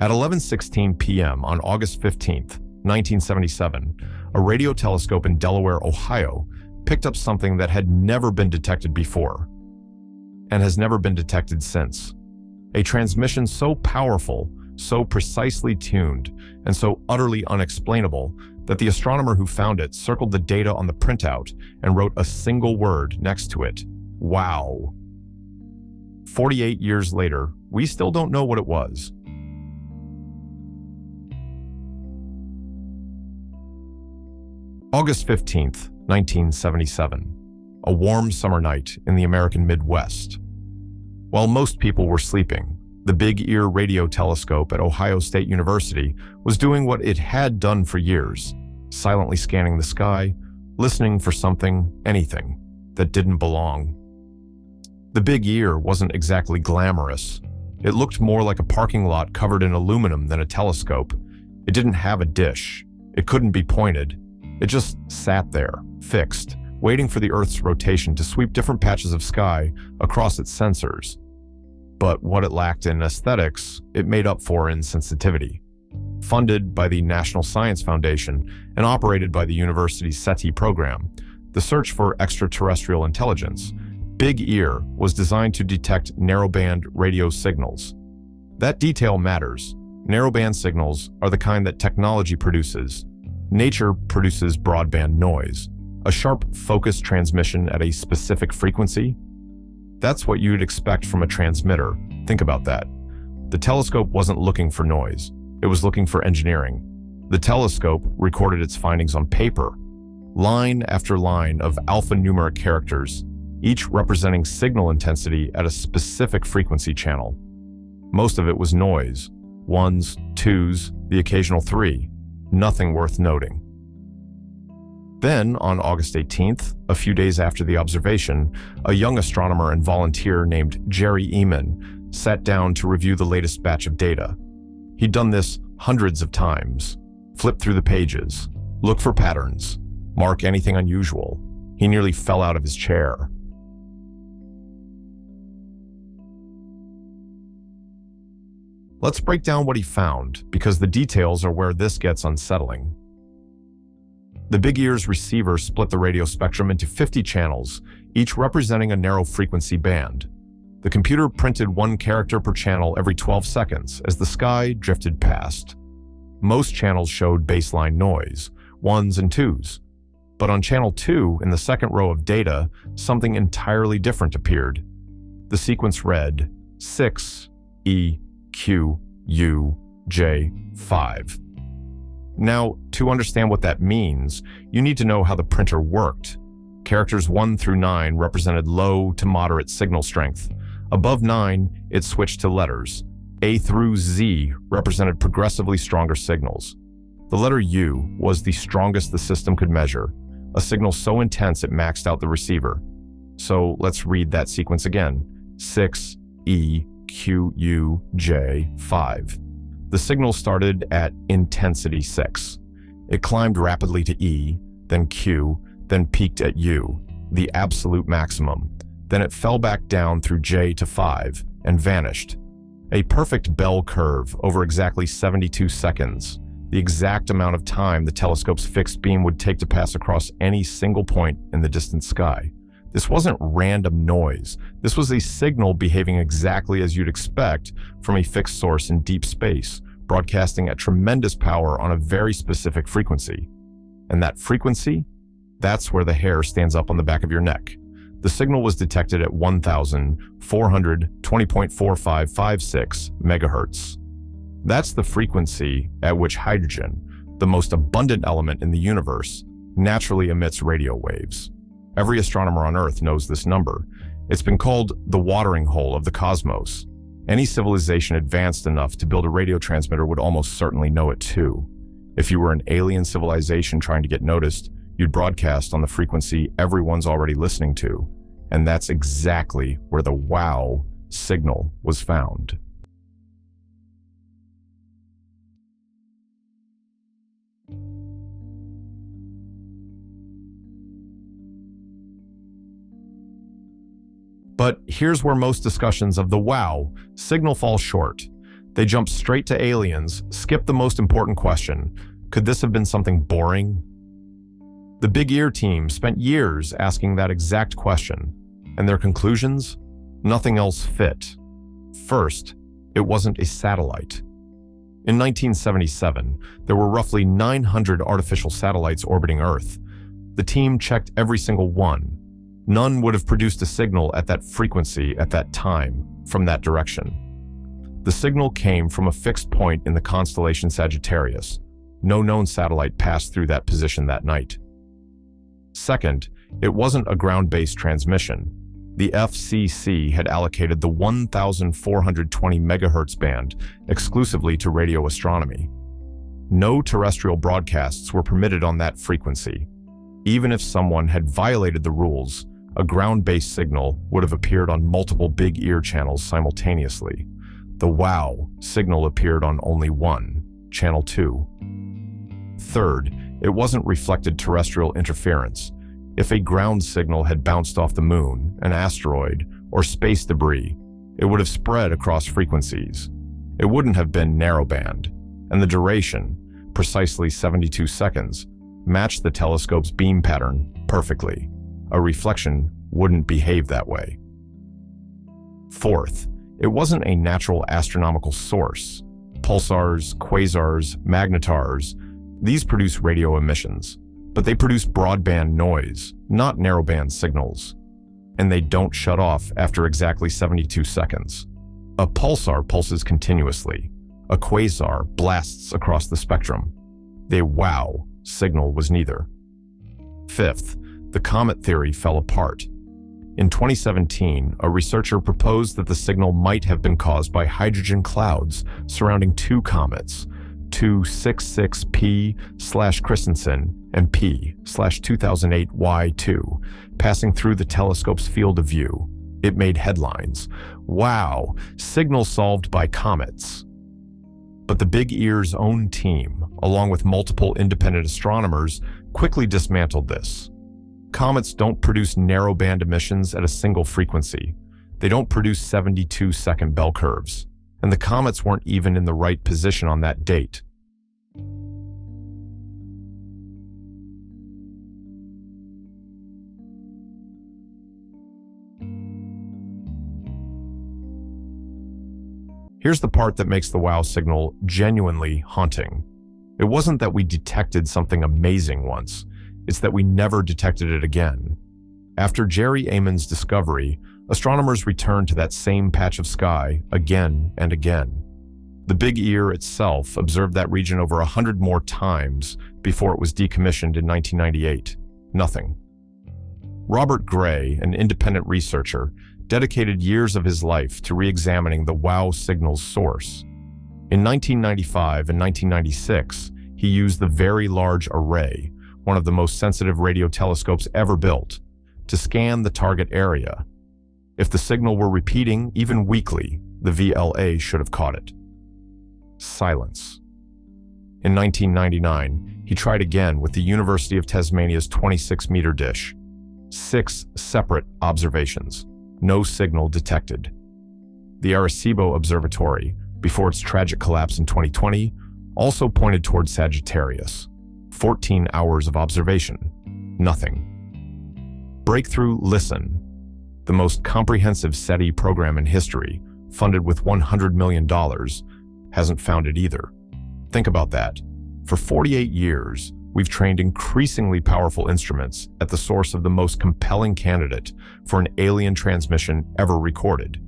At 11:16 p.m. on August 15th, 1977, a radio telescope in Delaware, Ohio, picked up something that had never been detected before and has never been detected since. A transmission so powerful, so precisely tuned, and so utterly unexplainable that the astronomer who found it circled the data on the printout and wrote a single word next to it: wow. 48 years later, we still don't know what it was. August 15th, 1977. A warm summer night in the American Midwest. While most people were sleeping, the Big Ear radio telescope at Ohio State University was doing what it had done for years, silently scanning the sky, listening for something, anything, that didn't belong. The Big Ear wasn't exactly glamorous. It looked more like a parking lot covered in aluminum than a telescope. It didn't have a dish. It couldn't be pointed. It just sat there, fixed, waiting for the Earth's rotation to sweep different patches of sky across its sensors. But what it lacked in aesthetics, it made up for in sensitivity. Funded by the National Science Foundation and operated by the university's SETI program, the search for extraterrestrial intelligence, Big Ear was designed to detect narrowband radio signals. That detail matters. Narrowband signals are the kind that technology produces. Nature produces broadband noise, a sharp, focused transmission at a specific frequency. That's what you'd expect from a transmitter. Think about that. The telescope wasn't looking for noise. It was looking for engineering. The telescope recorded its findings on paper, line after line of alphanumeric characters, each representing signal intensity at a specific frequency channel. Most of it was noise, ones, twos, the occasional three. Nothing worth noting. Then, on August 18th, a few days after the observation, a young astronomer and volunteer named Jerry Ehman sat down to review the latest batch of data. He'd done this hundreds of times. Flip through the pages, look for patterns, mark anything unusual. He nearly fell out of his chair. Let's break down what he found, because the details are where this gets unsettling. The Big Ear's receiver split the radio spectrum into 50 channels, each representing a narrow frequency band. The computer printed one character per channel every 12 seconds as the sky drifted past. Most channels showed baseline noise, ones and twos. But on channel 2, in the second row of data, something entirely different appeared. The sequence read 6EQUJ5. Now, to understand what that means, you need to know how the printer worked. Characters 1 through 9 represented low to moderate signal strength. Above 9, it switched to letters. A through Z represented progressively stronger signals. The letter U was the strongest the system could measure, a signal so intense it maxed out the receiver. So let's read that sequence again. 6EQUJ5. The signal started at intensity 6. It climbed rapidly to E, then Q, then peaked at U, the absolute maximum. Then it fell back down through J to 5 and vanished. A perfect bell curve over exactly 72 seconds, the exact amount of time the telescope's fixed beam would take to pass across any single point in the distant sky. This wasn't random noise. This was a signal behaving exactly as you'd expect from a fixed source in deep space, broadcasting at tremendous power on a very specific frequency. And that frequency? That's where the hair stands up on the back of your neck. The signal was detected at 1,420.4556 megahertz. That's the frequency at which hydrogen, the most abundant element in the universe, naturally emits radio waves. Every astronomer on Earth knows this number. It's been called the watering hole of the cosmos. Any civilization advanced enough to build a radio transmitter would almost certainly know it too. If you were an alien civilization trying to get noticed, you'd broadcast on the frequency everyone's already listening to. And that's exactly where the wow signal was found. But here's where most discussions of the wow signal fall short. They jumped straight to aliens, skipped the most important question: could this have been something boring? The Big Ear team spent years asking that exact question, and their conclusions? Nothing else fit. First, it wasn't a satellite. In 1977, there were roughly 900 artificial satellites orbiting Earth. The team checked every single one. None would have produced a signal at that frequency at that time, from that direction. The signal came from a fixed point in the constellation Sagittarius. No known satellite passed through that position that night. Second, it wasn't a ground-based transmission. The FCC had allocated the 1,420 megahertz band exclusively to radio astronomy. No terrestrial broadcasts were permitted on that frequency. Even if someone had violated the rules, a ground-based signal would have appeared on multiple Big Ear channels simultaneously. The WOW signal appeared on only one, Channel 2. Third, it wasn't reflected terrestrial interference. If a ground signal had bounced off the moon, an asteroid, or space debris, it would have spread across frequencies. It wouldn't have been narrowband, and the duration, precisely 72 seconds, matched the telescope's beam pattern perfectly. A reflection wouldn't behave that way. Fourth, it wasn't a natural astronomical source. Pulsars, quasars, magnetars, these produce radio emissions. But they produce broadband noise, not narrowband signals. And they don't shut off after exactly 72 seconds. A pulsar pulses continuously. A quasar blasts across the spectrum. The WOW signal was neither. Fifth, the comet theory fell apart. In 2017, a researcher proposed that the signal might have been caused by hydrogen clouds surrounding two comets, 266P/Christensen and P/2008Y2, passing through the telescope's field of view. It made headlines. Wow, signal solved by comets. But the Big Ear's own team, along with multiple independent astronomers, quickly dismantled this. Comets don't produce narrowband emissions at a single frequency. They don't produce 72-second bell curves. And the comets weren't even in the right position on that date. Here's the part that makes the WOW signal genuinely haunting. It wasn't that we detected something amazing once, it's that we never detected it again. After Jerry Ehman's discovery, astronomers returned to that same patch of sky again and again. The Big Ear itself observed that region over 100 more times before it was decommissioned in 1998. Nothing. Robert Gray, an independent researcher, dedicated years of his life to re-examining the WOW signal's source. In 1995 and 1996, he used the Very Large Array, one of the most sensitive radio telescopes ever built, to scan the target area. If the signal were repeating, even weakly, the VLA should have caught it. Silence. In 1999, he tried again with the University of Tasmania's 26-meter dish. 6 separate observations. No signal detected. The Arecibo Observatory, before its tragic collapse in 2020, also pointed toward Sagittarius. 14 hours of observation. Nothing. Breakthrough Listen, the most comprehensive SETI program in history, funded with $100 million, hasn't found it either. Think about that. For 48 years, we've trained increasingly powerful instruments at the source of the most compelling candidate for an alien transmission ever recorded.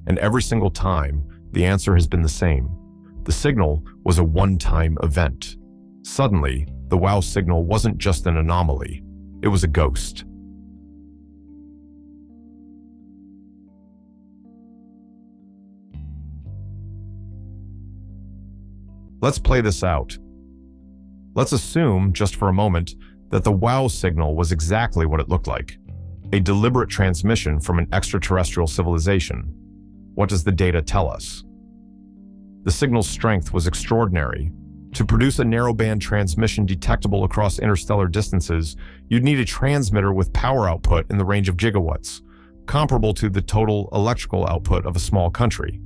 And every single time, the answer has been the same. The signal was a one-time event. Suddenly, the WOW signal wasn't just an anomaly. It was a ghost. Let's play this out. Let's assume, just for a moment, that the WOW signal was exactly what it looked like. A deliberate transmission from an extraterrestrial civilization. What does the data tell us? The signal's strength was extraordinary. To produce a narrowband transmission detectable across interstellar distances, you'd need a transmitter with power output in the range of gigawatts, comparable to the total electrical output of a small country.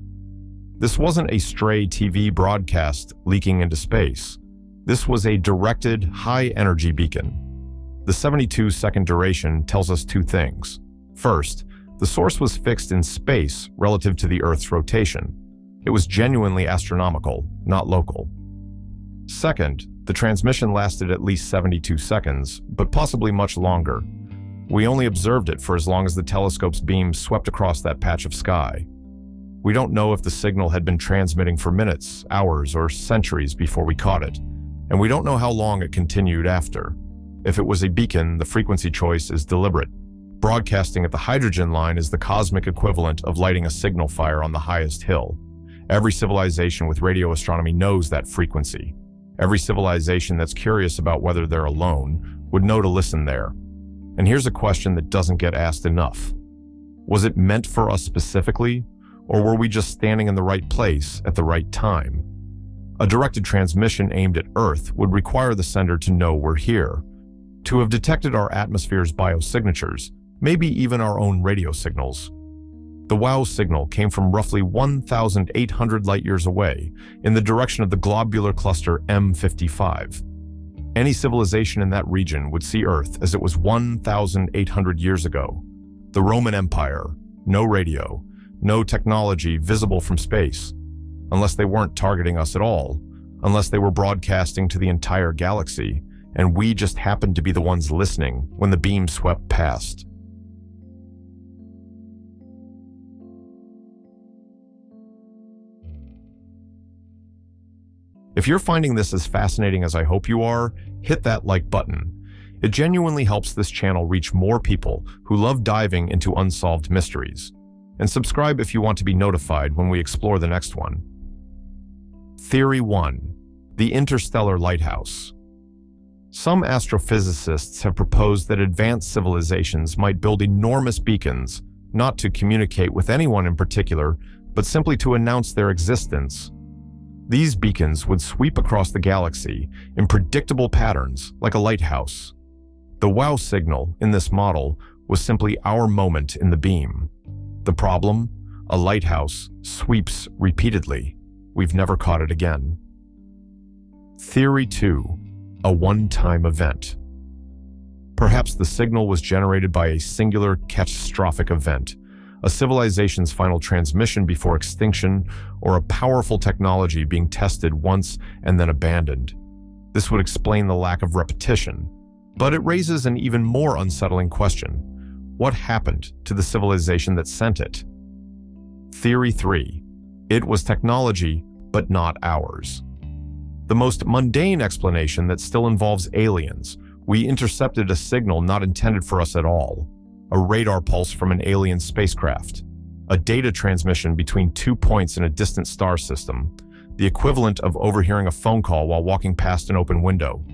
This wasn't a stray TV broadcast leaking into space. This was a directed, high-energy beacon. The 72-second duration tells us two things. First, the source was fixed in space relative to the Earth's rotation. It was genuinely astronomical, not local. Second, the transmission lasted at least 72 seconds, but possibly much longer. We only observed it for as long as the telescope's beam swept across that patch of sky. We don't know if the signal had been transmitting for minutes, hours, or centuries before we caught it, and we don't know how long it continued after. If it was a beacon, the frequency choice is deliberate. Broadcasting at the hydrogen line is the cosmic equivalent of lighting a signal fire on the highest hill. Every civilization with radio astronomy knows that frequency. Every civilization that's curious about whether they're alone would know to listen there. And here's a question that doesn't get asked enough. Was it meant for us specifically, or were we just standing in the right place at the right time? A directed transmission aimed at Earth would require the sender to know we're here, to have detected our atmosphere's biosignatures, maybe even our own radio signals. The WOW signal came from roughly 1,800 light-years away, in the direction of the globular cluster M55. Any civilization in that region would see Earth as it was 1,800 years ago. The Roman Empire, no radio, no technology visible from space, unless they weren't targeting us at all, unless they were broadcasting to the entire galaxy, and we just happened to be the ones listening when the beam swept past. If you're finding this as fascinating as I hope you are, hit that like button. It genuinely helps this channel reach more people who love diving into unsolved mysteries. And subscribe if you want to be notified when we explore the next one. Theory 1. The Interstellar Lighthouse. Some astrophysicists have proposed that advanced civilizations might build enormous beacons, not to communicate with anyone in particular, but simply to announce their existence. These beacons would sweep across the galaxy in predictable patterns, like a lighthouse. The WOW signal in this model was simply our moment in the beam. The problem? A lighthouse sweeps repeatedly. We've never caught it again. Theory 2. A one-time event. Perhaps the signal was generated by a singular catastrophic event, a civilization's final transmission before extinction, or a powerful technology being tested once and then abandoned. This would explain the lack of repetition, but it raises an even more unsettling question. What happened to the civilization that sent it? Theory 3. It was technology, but not ours. The most mundane explanation that still involves aliens. We intercepted a signal not intended for us at all. A radar pulse from an alien spacecraft. A data transmission between 2 points in a distant star system. The equivalent of overhearing a phone call while walking past an open window.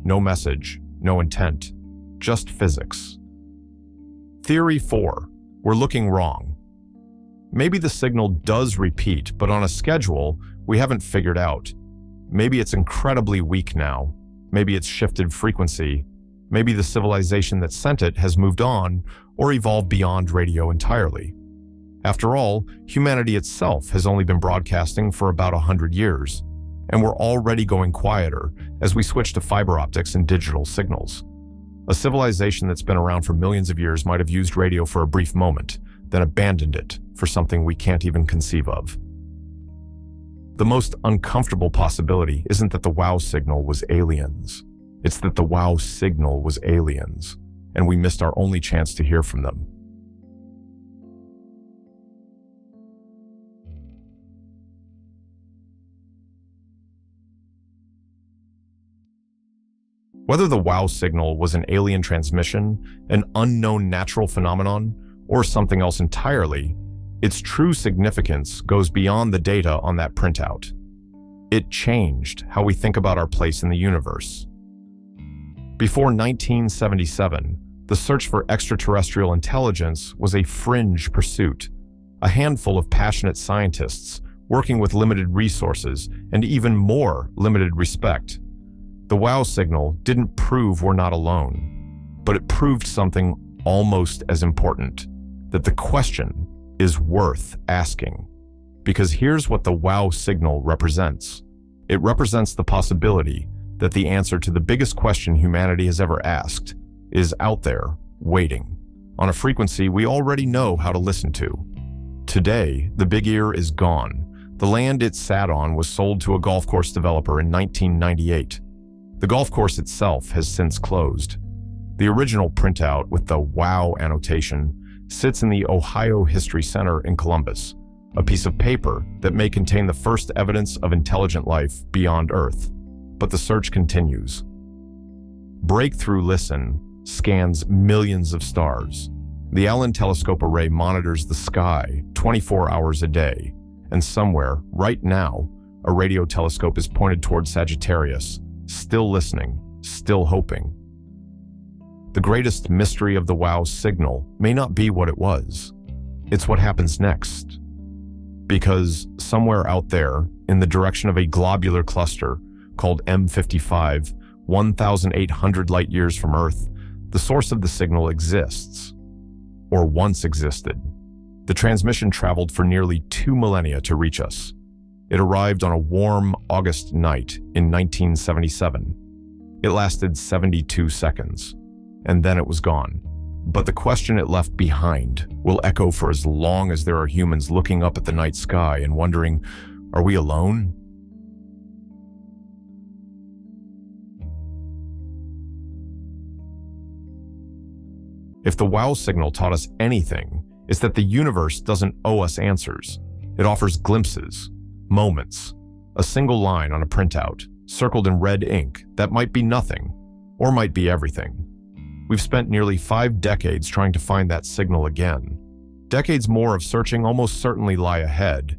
No message, no intent, just physics. Theory 4. We're looking wrong. Maybe the signal does repeat, but on a schedule we haven't figured out. Maybe it's incredibly weak now. Maybe it's shifted frequency. Maybe the civilization that sent it has moved on or evolved beyond radio entirely. After all, humanity itself has only been broadcasting for about 100 years, and we're already going quieter as we switch to fiber optics and digital signals. A civilization that's been around for millions of years might have used radio for a brief moment, then abandoned it for something we can't even conceive of. The most uncomfortable possibility isn't that the WOW signal was aliens. It's that the WOW signal was aliens, and we missed our only chance to hear from them. Whether the WOW signal was an alien transmission, an unknown natural phenomenon, or something else entirely, its true significance goes beyond the data on that printout. It changed how we think about our place in the universe. Before 1977, the search for extraterrestrial intelligence was a fringe pursuit. A handful of passionate scientists working with limited resources and even more limited respect. The WOW signal didn't prove we're not alone, but it proved something almost as important, that the question is worth asking. Because here's what the wow signal represents. It represents the possibility that the answer to the biggest question humanity has ever asked is out there, waiting, on a frequency we already know how to listen to. Today, the big ear is gone. The land it sat on was sold to a golf course developer in 1998. The golf course itself has since closed. The original printout with the WOW annotation sits in the Ohio History Center in Columbus, a piece of paper that may contain the first evidence of intelligent life beyond Earth. But the search continues. Breakthrough Listen scans millions of stars. The Allen Telescope Array monitors the sky 24 hours a day, and somewhere, right now, a radio telescope is pointed toward Sagittarius, still listening, still hoping. The greatest mystery of the WOW signal may not be what it was. It's what happens next. Because somewhere out there, in the direction of a globular cluster called M55, 1,800 light years from Earth, the source of the signal exists, or once existed. The transmission traveled for nearly 2 millennia to reach us. It arrived on a warm August night in 1977. It lasted 72 seconds, and then it was gone. But the question it left behind will echo for as long as there are humans looking up at the night sky and wondering, are we alone? If the WOW signal taught us anything, it's that the universe doesn't owe us answers. It offers glimpses, moments, a single line on a printout, circled in red ink that might be nothing, or might be everything. We've spent nearly 5 decades trying to find that signal again. Decades more of searching almost certainly lie ahead,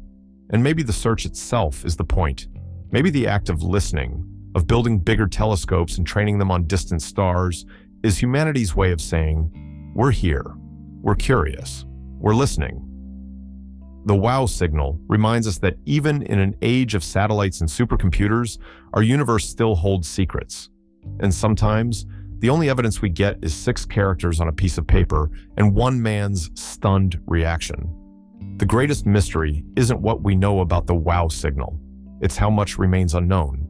and maybe the search itself is the point. Maybe the act of listening, of building bigger telescopes and training them on distant stars, is humanity's way of saying, we're here, we're curious, we're listening. The WOW signal reminds us that even in an age of satellites and supercomputers, our universe still holds secrets. And sometimes, the only evidence we get is 6 characters on a piece of paper and one man's stunned reaction. The greatest mystery isn't what we know about the WOW signal. It's how much remains unknown.